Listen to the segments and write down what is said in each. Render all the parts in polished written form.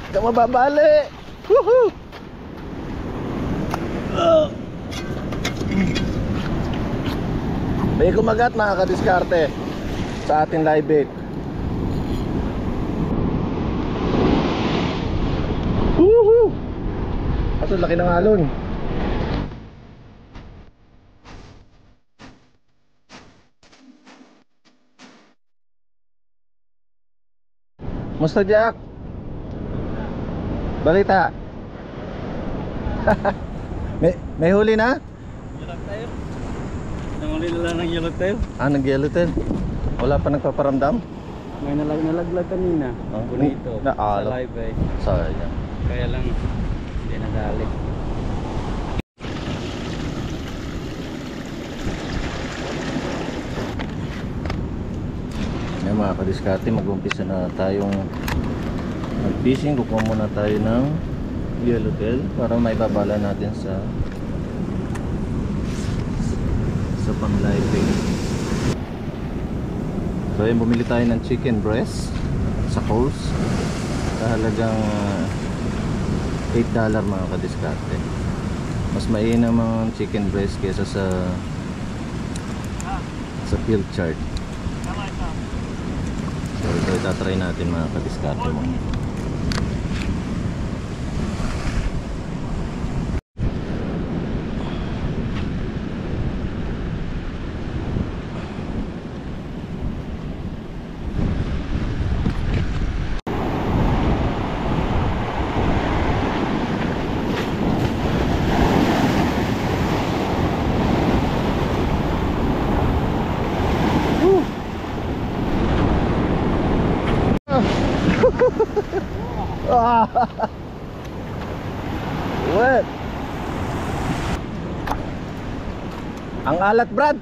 Ka mababali. Woohoo! May kumagat mga kadiskarte sa ating live bait. Woohoo! Kaso laki ng alon. Musta Jack? Balita? may huli na? Yellowtail. Nanghuli na lang ng yellowtail. Nag-yellowtail. Wala pa nagpaparamdam? May nalaglag kanina. Bonito. Sa live eh. Sayang. Kaya lang hindi nadali. Ngayon mga kadiskarte, mag-umpisa na tayong mag-fishing. Kukuha muna tayo ng yellowtail para may babala natin sa pang live bait. So ayun, bumili tayo ng chicken breast sa Coles sa halagang $8 mga kadiskarte. Mas mainam ang chicken breast kesa sa field chart. So ito itatry natin mga kadiskarte mo. What? Ang alat Brad.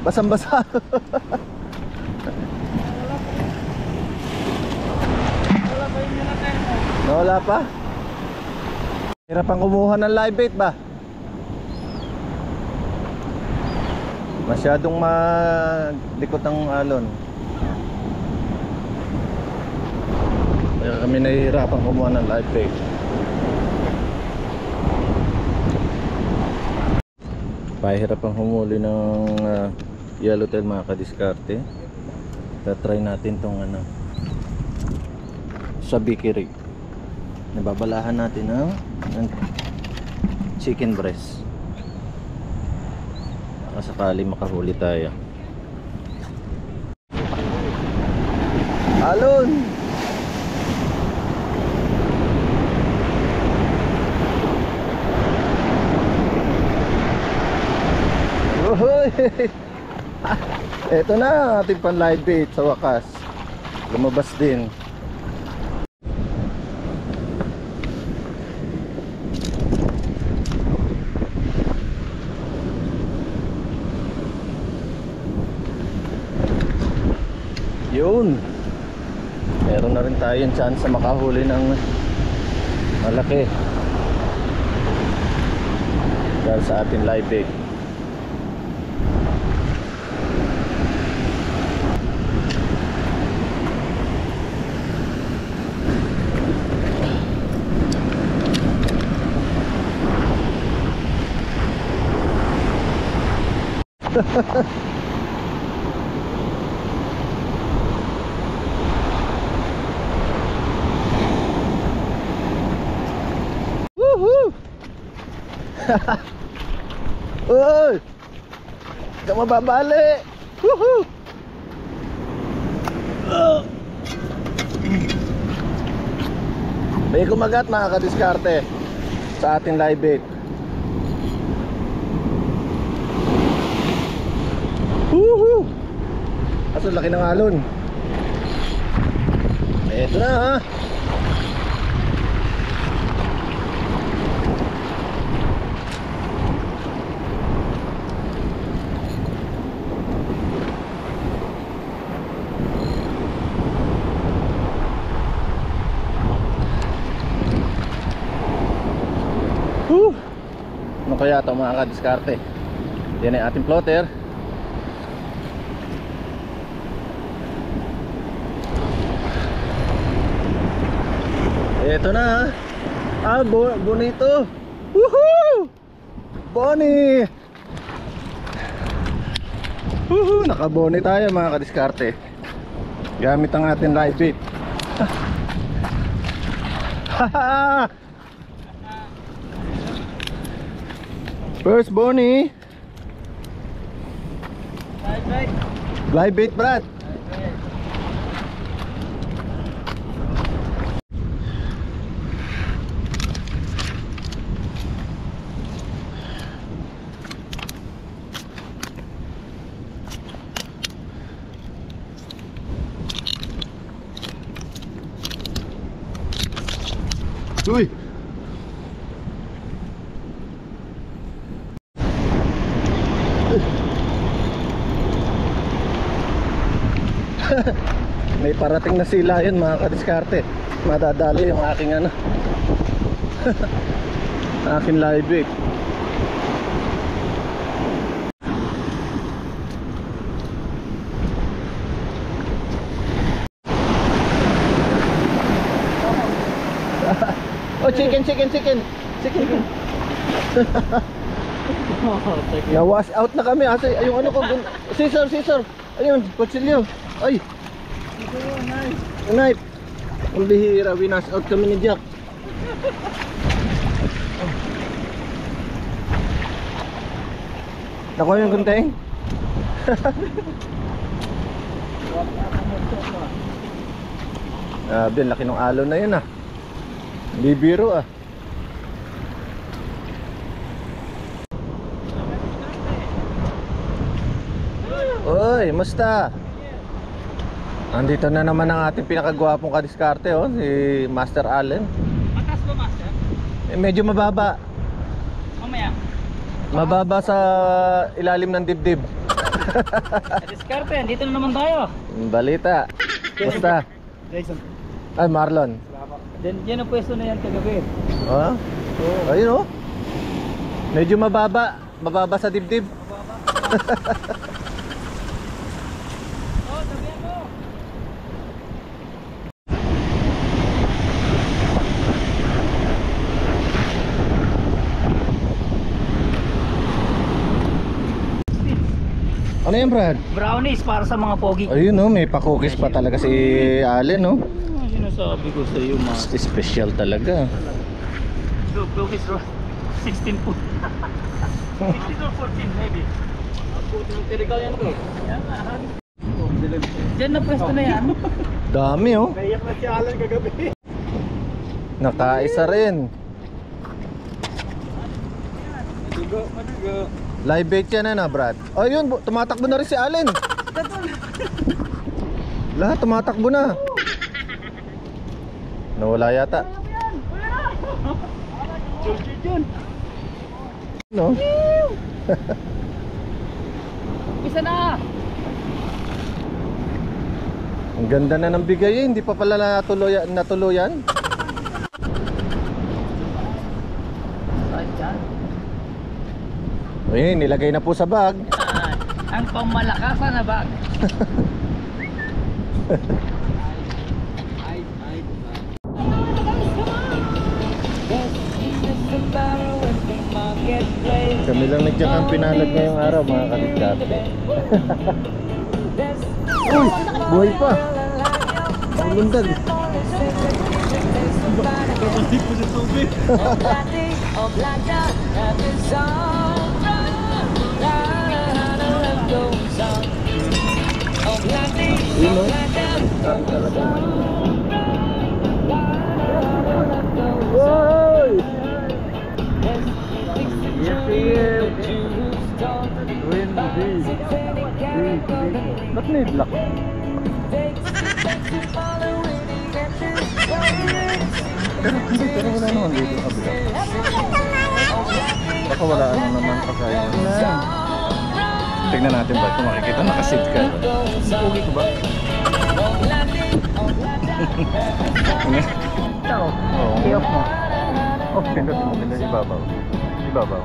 Basang-basa. Wala pa? Hirap ang kumuha ng live bait ba? Masyadong malikot ang alon. Kaya kami nahihirapan kumuha ng live bait. Pahirap ang humuli ng yellowtail mga kadiskarte. Tatry natin tong sa bikiri. Nababalahan natin ng chicken breast. Baka sakali makahuli tayo. Alon! Ito na ating pan live bait sa wakas. Lumabas din. Yun. Meron na rin tayong chance na makahuli ng malaki dahil sa ating live bait. Woohoo! Uy! Ka mababali! Woohoo! May kumagat mga kadiskarte sa ating live bait. Woohoo! Kaso laki ng alon. Eto na ha. Ano kaya ito mga kadiskarte? Yan ay ating plotter. Eto na. Bonito. Woohoo! Boni! Woohoo! Nakaboni tayo mga kadiskarte. Gamit ang ating live bait. First boni. Live bait, Brad. Uy. May parating na sila yun mga kadiskarte. Madadali yung aking ano aking live bait. Oh, chicken. Na-wash out na kami. Asa, yung ano ko, scissor. Ayun, kutsilyo. Ay. Knife. Ang bihira, winash out kami ni Jack. Nakuha yung gunting? Bin, laki ng alon na yun ah. Bibiro ah. Oy, musta? Andito na naman ang ating pinakagwapong kadiskarte oh, si Master Allen. Mataas ba, Master? Medyo mababa. Mamaya. Mababa sa ilalim ng dibdib. Diskarte, dito na naman tayo. Balita. Musta? Jason. Ay, Marlon. Yan ang pwesto na yan kagabi. Oh? Ayun oh. Medyo mababa sa dibdib. Oh, sabihan mo. Ano yan, Brad? Brownies para sa mga pogi. Ayun oh, may pa-cookies pa talaga si Allen oh. Sinasabi ko sa iyo, ma. Special talaga. So, cookies bro. 16 po. 16 or 14 maybe. Puti ng tirigal yan bro. Diyan na pwesto na yan. Dami oh. Naiyak na si Alan kagabi. Nakaisa rin. Madugo. Live bait yan na, Brad. Oh, yun, tumatakbo na rin si Allen. Lahat tumatakbo na. Nawala yata. Jun. No? Isa na. Ang ganda na ng bigay eh. Hindi pa pala natuluyan. Ayun, nilagay na po sa bag. Ang pamalakasan na bag. Kami lang nagtsak ang pinalad ngayong araw mga kadiskarte. Uy! Buhay pa! Ang lundag! Kapatid po sa tubig. Yun o. Dami talaga. Woy! Ba't may black? Pero wala naman dito sa kabila. Baka wala ano naman pagkayang na. Tignan natin ba kung makikita nakasit ka. Pugi ko ba? Ito. Oo. I-off mo. Oh, pindutin mo nila ibabaw.